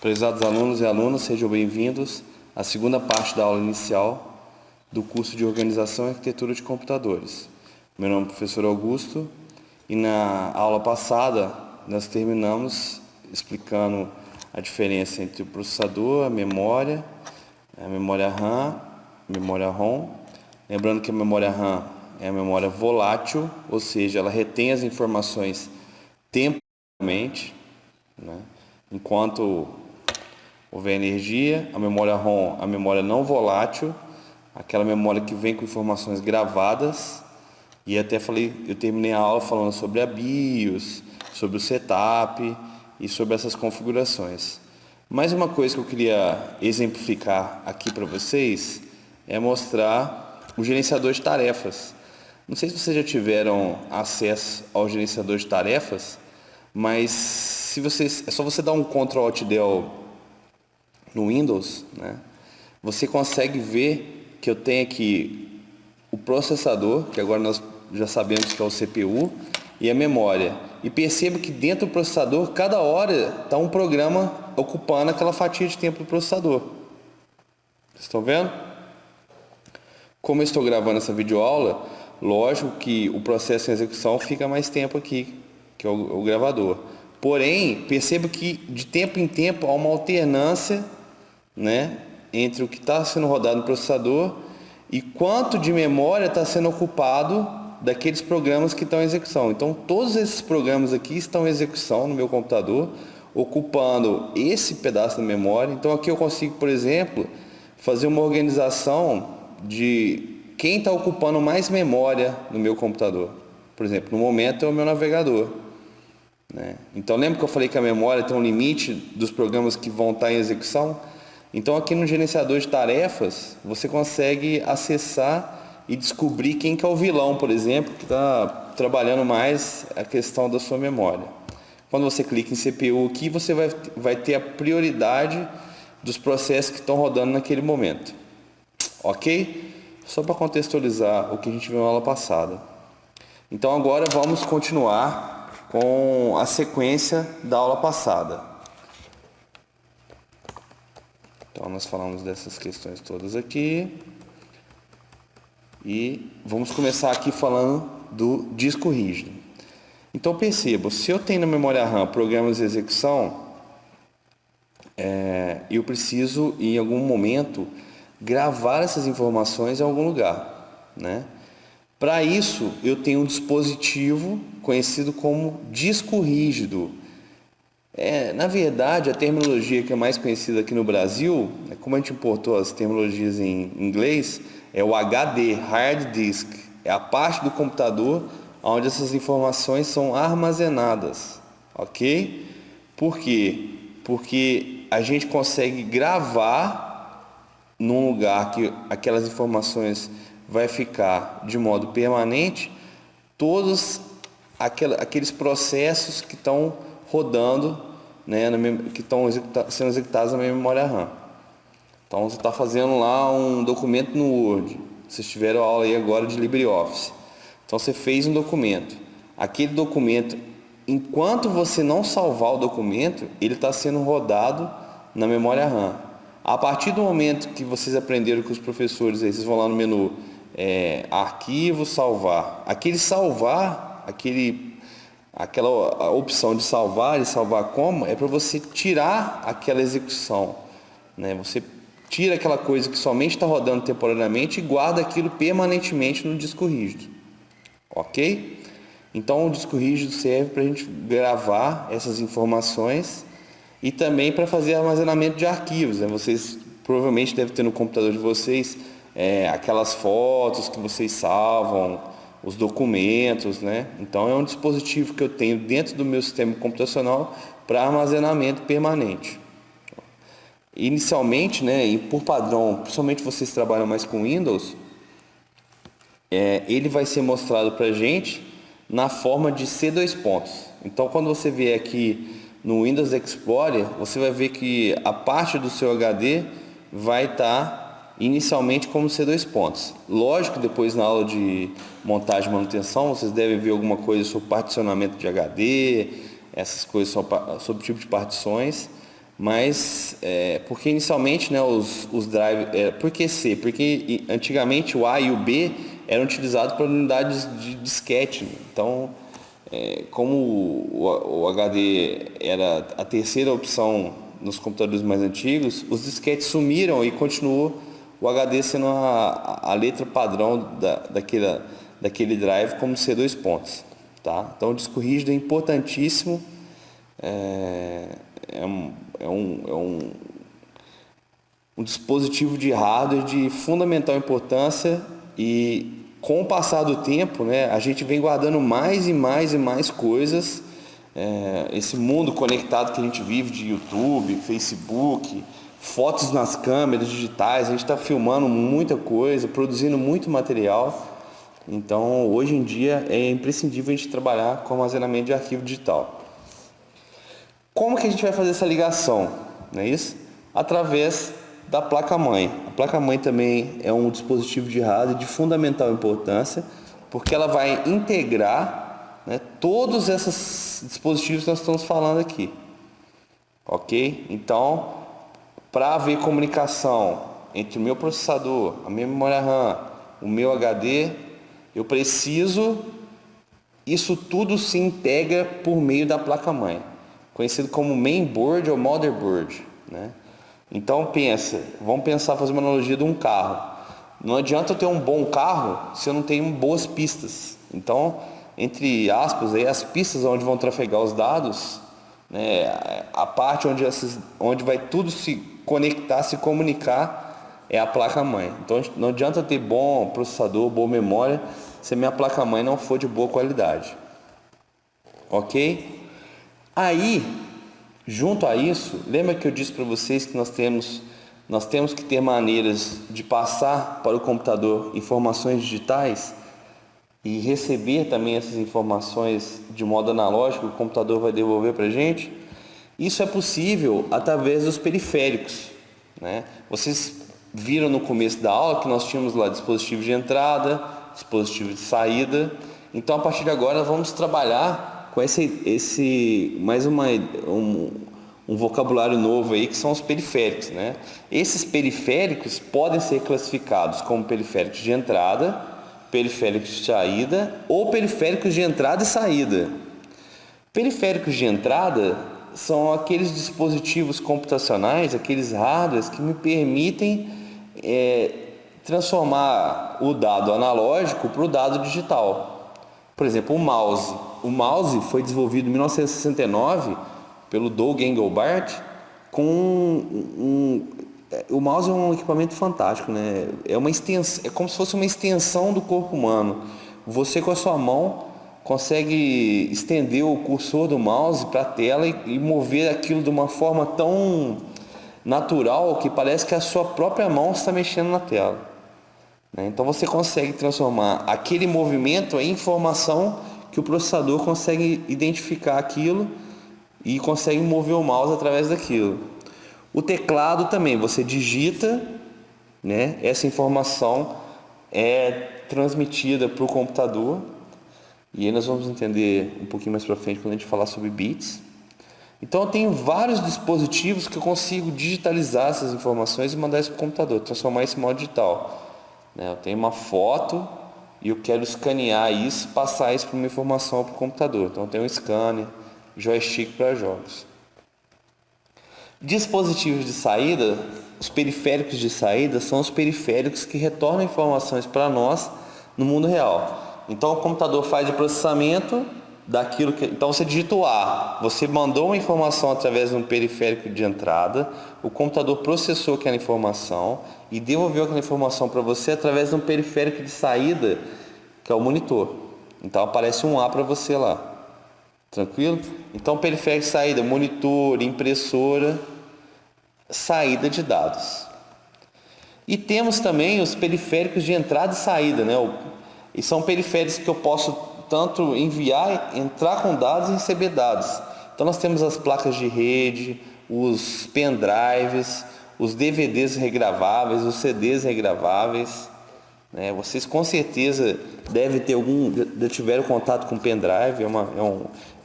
Prezados alunos e alunas, sejam bem-vindos à segunda parte da aula inicial do curso de Organização e Arquitetura de Computadores. Meu nome é professor Augusto e na aula passada nós terminamos explicando a diferença entre o processador, a memória RAM, memória ROM. Lembrando que a memória RAM é a memória volátil, ou seja, ela retém as informações temporariamente, né? Enquanto houver energia. A memória ROM, a memória não volátil, aquela memória que vem com informações gravadas. E até eu terminei a aula falando sobre a BIOS, sobre o setup e sobre essas configurações. Mais uma coisa que eu queria exemplificar aqui para vocês é mostrar o gerenciador de tarefas. Não sei se vocês já tiveram acesso ao gerenciador de tarefas, mas é só você dar um Ctrl Alt Del no Windows, né? Você consegue ver que eu tenho aqui o processador, que agora nós já sabemos que é o CPU, e a memória. E perceba que dentro do processador, cada hora está um programa ocupando aquela fatia de tempo do processador. Vocês estão vendo? Como eu estou gravando essa videoaula, lógico que o processo em execução fica mais tempo aqui, que é o gravador. Porém, perceba que de tempo em tempo há uma alternância, né, entre o que está sendo rodado no processador e quanto de memória está sendo ocupado daqueles programas que estão em execução. Então, todos esses programas aqui estão em execução no meu computador, ocupando esse pedaço da memória. Então, aqui eu consigo, por exemplo, fazer uma organização de quem está ocupando mais memória no meu computador. Por exemplo, no momento é o meu navegador, né? Então, lembra que eu falei que a memória tem um limite dos programas que vão estar em execução? Então, aqui no gerenciador de tarefas, você consegue acessar e descobrir quem que é o vilão, por exemplo, que está trabalhando mais a questão da sua memória. Quando você clica em CPU aqui, você vai ter a prioridade dos processos que estão rodando naquele momento. Ok? Só para contextualizar o que a gente viu na aula passada. Então, agora vamos continuar com a sequência da aula passada. Então, nós falamos dessas questões todas aqui. E vamos começar aqui falando do disco rígido. Então, perceba, se eu tenho na memória RAM programas de execução, eu preciso, em algum momento, gravar essas informações em algum lugar, né? Para isso, eu tenho um dispositivo conhecido como disco rígido. Na verdade, a terminologia que é mais conhecida aqui no Brasil, como a gente importou as terminologias em inglês, é o HD, Hard Disk. É a parte do computador onde essas informações são armazenadas, ok? Por quê? Porque a gente consegue gravar num lugar que aquelas informações vai ficar de modo permanente, todos aqueles processos que estão rodando, né, que estão sendo executados na minha memória RAM. Então, você está fazendo lá um documento no Word. Vocês tiveram aula aí agora de LibreOffice. Então, você fez um documento. Aquele documento, enquanto você não salvar o documento, ele está sendo rodado na memória RAM. A partir do momento que vocês aprenderam com os professores, aí, vocês vão lá no menu Arquivo, Salvar. Aquele salvar, aquela opção de salvar e salvar como, é para você tirar aquela execução, né? Você tira aquela coisa que somente está rodando temporariamente e guarda aquilo permanentemente no disco rígido, ok? Então, o disco rígido serve para a gente gravar essas informações e também para fazer armazenamento de arquivos, né? Vocês provavelmente devem ter no computador de vocês aquelas fotos que vocês salvam, os documentos, né? Então, é um dispositivo que eu tenho dentro do meu sistema computacional para armazenamento permanente. Inicialmente, né, e por padrão, principalmente vocês que trabalham mais com Windows, ele vai ser mostrado para a gente na forma de C2 pontos. Então, quando você vier aqui no Windows Explorer, você vai ver que a parte do seu HD vai estar inicialmente como C2 pontos. Lógico que depois na aula de montagem e manutenção vocês devem ver alguma coisa sobre particionamento de HD, essas coisas sobre tipo de partições, mas porque inicialmente, né, os drive, por que C? Porque antigamente o A e o B eram utilizados para unidades de disquete, então como o HD era a terceira opção nos computadores mais antigos, os disquetes sumiram e continuou o HD sendo a letra padrão daquele drive como C2 pontos. Tá? Então o disco rígido é importantíssimo, um dispositivo de hardware de fundamental importância e com o passar do tempo, né, a gente vem guardando mais e mais e mais coisas. Esse mundo conectado que a gente vive de YouTube, Facebook, fotos nas câmeras digitais, a gente está filmando muita coisa, produzindo muito material. Então, hoje em dia, é imprescindível a gente trabalhar com armazenamento de arquivo digital. Como que a gente vai fazer essa ligação? Não é isso? Através da placa-mãe. A placa-mãe também é um dispositivo de hardware de fundamental importância, porque ela vai integrar, né, todos esses dispositivos que nós estamos falando aqui. Ok? Então, para haver comunicação entre o meu processador, a minha memória RAM, o meu HD, eu preciso, isso tudo se integra por meio da placa-mãe, conhecido como mainboard ou motherboard, né? Então vamos fazer uma analogia de um carro. Não adianta eu ter um bom carro se eu não tenho boas pistas. Então, entre aspas, aí, as pistas onde vão trafegar os dados, né, a parte onde vai tudo se conectar, se comunicar, é a placa-mãe. Então não adianta ter bom processador, boa memória, se a minha placa-mãe não for de boa qualidade. Ok? Aí, junto a isso, lembra que eu disse para vocês que nós temos que ter maneiras de passar para o computador informações digitais e receber também essas informações de modo analógico, o computador vai devolver para a gente? Isso é possível através dos periféricos, né? Vocês viram no começo da aula que nós tínhamos lá dispositivo de entrada, dispositivo de saída. Então, a partir de agora, nós vamos trabalhar com um vocabulário novo aí, que são os periféricos, né? Esses periféricos podem ser classificados como periféricos de entrada, periféricos de saída ou periféricos de entrada e saída. Periféricos de entrada são aqueles dispositivos computacionais, aqueles hardwares que me permitem transformar o dado analógico para o dado digital. Por exemplo, o mouse. O mouse foi desenvolvido em 1969 pelo Doug Engelbart. O mouse é um equipamento fantástico, né? É como se fosse uma extensão do corpo humano. Você com a sua mão consegue estender o cursor do mouse para a tela e mover aquilo de uma forma tão natural que parece que a sua própria mão está mexendo na tela, né? Então você consegue transformar aquele movimento em informação que o processador consegue identificar aquilo e consegue mover o mouse através daquilo. O teclado também, você digita, né? Essa informação é transmitida para o computador. E aí nós vamos entender um pouquinho mais para frente quando a gente falar sobre bits. Então eu tenho vários dispositivos que eu consigo digitalizar essas informações e mandar isso para o computador, transformar isso em modo digital, né? Eu tenho uma foto e eu quero escanear isso, passar isso para uma informação para o computador. Então eu tenho um scanner, joystick para jogos. Dispositivos de saída, os periféricos de saída são os periféricos que retornam informações para nós no mundo real. Então o computador faz o processamento daquilo que... Então você digita o A, você mandou uma informação através de um periférico de entrada, o computador processou aquela informação e devolveu aquela informação para você através de um periférico de saída, que é o monitor. Então aparece um A para você lá. Tranquilo? Então periférico de saída, monitor, impressora, saída de dados. E temos também os periféricos de entrada e saída, né? E são periféricos que eu posso tanto enviar, entrar com dados e receber dados. Então nós temos as placas de rede, os pendrives, os DVDs regraváveis, os CDs regraváveis, né? Vocês com certeza devem ter já tiveram contato com pendrive,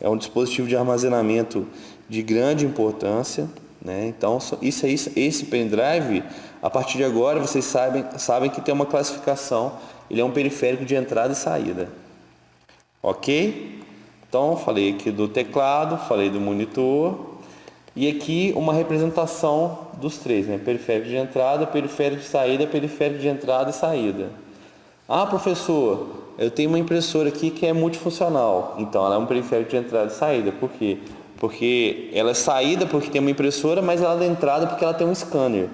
é um dispositivo de armazenamento de grande importância, né? Então, esse pendrive, a partir de agora, vocês sabem que tem uma classificação, ele é um periférico de entrada e saída, ok? Então, falei aqui do teclado, falei do monitor, e aqui uma representação dos três, né? Periférico de entrada, periférico de saída, periférico de entrada e saída. Ah, professor, eu tenho uma impressora aqui que é multifuncional. Então, ela é um periférico de entrada e saída. Por quê? Porque ela é saída porque tem uma impressora, mas ela é de entrada porque ela tem um scanner,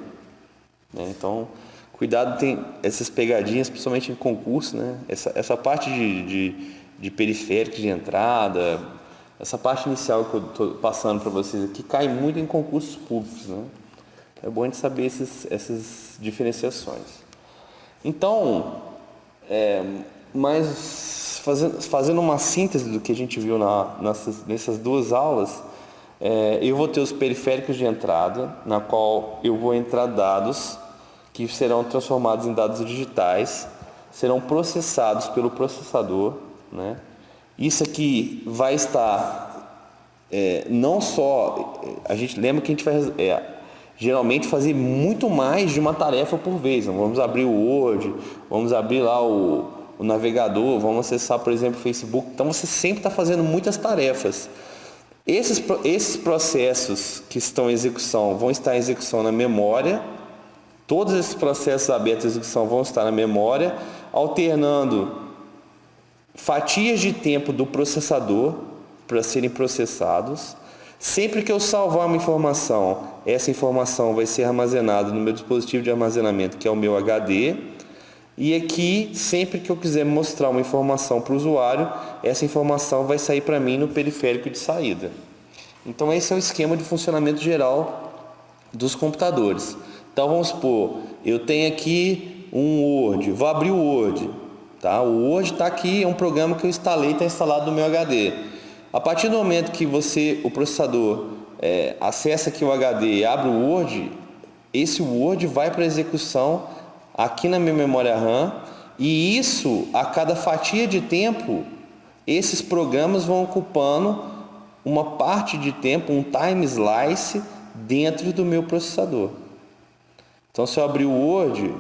né? Então, cuidado, tem essas pegadinhas, principalmente em concurso, né? Essa parte de periférico de entrada, essa parte inicial que eu estou passando para vocês aqui, cai muito em concursos públicos, né? É bom a gente saber essas diferenciações. Então, mas fazendo uma síntese do que a gente viu nessas duas aulas, eu vou ter os periféricos de entrada, na qual eu vou entrar dados que serão transformados em dados digitais, serão processados pelo processador, né? Isso aqui vai estar não só, a gente lembra que a gente vai geralmente fazer muito mais de uma tarefa por vez. Então, vamos abrir o Word, vamos abrir lá o navegador, vamos acessar, por exemplo, o Facebook. Então você sempre está fazendo muitas tarefas. Esses processos que estão em execução vão estar em execução na memória. Todos esses processos abertos de execução vão estar na memória, alternando fatias de tempo do processador para serem processados. Sempre que eu salvar uma informação, essa informação vai ser armazenada no meu dispositivo de armazenamento, que é o meu HD. E aqui, sempre que eu quiser mostrar uma informação para o usuário, essa informação vai sair para mim no periférico de saída. Então esse é o esquema de funcionamento geral dos computadores. Então vamos supor, eu tenho aqui um Word, vou abrir o Word. Tá? O Word está aqui, é um programa que eu instalei, está instalado no meu HD. A partir do momento que o processador acessa aqui o HD e abre o Word, esse Word vai para execução aqui na minha memória RAM, e isso, a cada fatia de tempo, esses programas vão ocupando uma parte de tempo, um time slice dentro do meu processador. Então, se eu abrir o Word,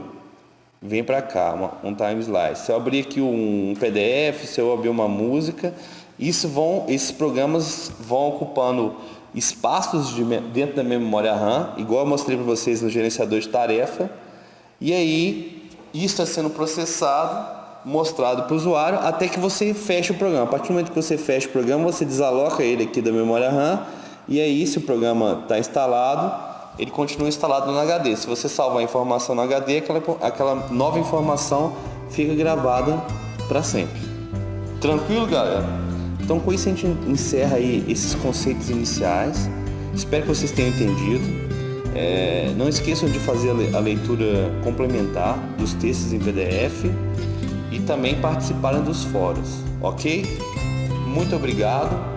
vem para cá, um time slice. Se eu abrir aqui um PDF, se eu abrir uma música, esses programas vão ocupando espaços dentro da minha memória RAM, igual eu mostrei para vocês no gerenciador de tarefa, e aí isso está sendo processado, mostrado para o usuário, até que você feche o programa. A partir do momento que você fecha o programa, você desaloca ele aqui da memória RAM, e aí, se o programa está instalado, ele continua instalado no HD. Se você salvar a informação no HD, aquela nova informação fica gravada para sempre. Tranquilo, galera? Então, com isso a gente encerra aí esses conceitos iniciais. Espero que vocês tenham entendido. Não esqueçam de fazer a leitura complementar dos textos em PDF e também participarem dos fóruns, ok? Muito obrigado.